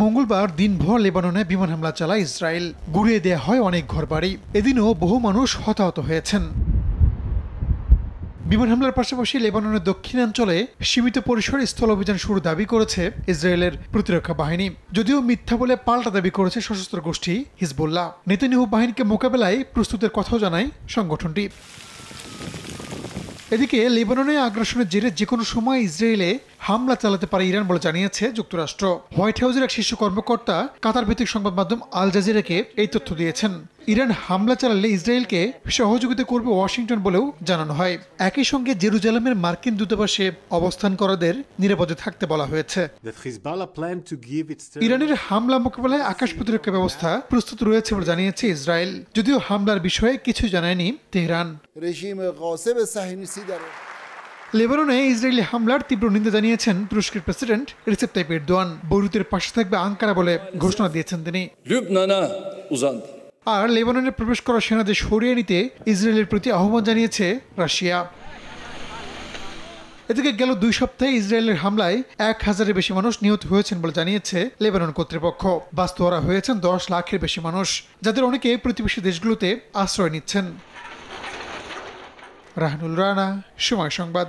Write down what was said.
মঙ্গলবার দিনভর লেবাননে বিমান হামলা চালায় ইসরায়েল। গুড়িয়ে দেয়া হয় অনেক ঘরবাড়ি। এদিনও বহু মানুষ হতাহত হয়েছেন। বিমান হামলার পাশাপাশি লেবাননের দক্ষিণাঞ্চলে সীমিত পরিসরে স্থল অভিযান শুরু দাবি করেছে ইসরায়েলের প্রতিরক্ষা বাহিনী, যদিও মিথ্যা বলে পাল্টা দাবি করেছে সশস্ত্র গোষ্ঠী হিজবুল্লাহ। নেতানিয়াহু বাহিনীকে মোকাবেলায় প্রস্তুতের কথাও জানায় সংগঠনটি। এদিকে লেবাননে আগ্রাসনের জেরে যেকোনো সময় ইসরায়েলে হামলা চালাতে পারে ইরান বলে জানিয়েছে যুক্তরাষ্ট্র। হোয়াইট হাউসের এক শীর্ষ কর্মকর্তা কাতার ভিত্তিক সংবাদ মাধ্যম আল জাজিরাকে এই তথ্য দিয়েছেন। ইরান হামলা চালালে ইসরায়েলকে সহযোগিতা করবে ওয়াশিংটন বলেও জানানো হয়। একই সঙ্গে জেরুজালেমের মার্কিন দূতাবাসে অবস্থানকারীদের নিরাপদে থাকতে বলা হয়েছে। ইরানের হামলা মোকাবেলায় আকাশ প্রতিরক্ষা ব্যবস্থা প্রস্তুত রয়েছে বলে জানিয়েছে ইসরায়েল, যদিও হামলার বিষয়ে কিছু জানায়নি তেহরান। লেবাননে ইসরায়েলি হামলার তীব্র নিন্দা জানিয়েছেন তুরস্কের প্রেসিডেন্ট রিসেপ তাইপ এরদোয়ান। বৈরুতের পাশে থাকবে আঙ্কারা বলে ঘোষণা দিয়েছেন তিনি। আর লেবাননে প্রবেশ করা সেনাদের সরিয়ে নিতে ইসরায়েলের প্রতি আহ্বান জানিয়েছে রাশিয়া। এদিকে গেল 2 সপ্তাহে ইসরায়েলের হামলায় 1000-এর বেশি মানুষ নিহত হয়েছেন বলে জানিয়েছে লেবানন কর্তৃপক্ষ। বাস্তুহারা হয়েছেন 10 লাখের বেশি মানুষ, যাদের অনেকে প্রতিবেশী দেশগুলোতে আশ্রয় নিচ্ছেন। রাহানুল রানা, সময় সংবাদ।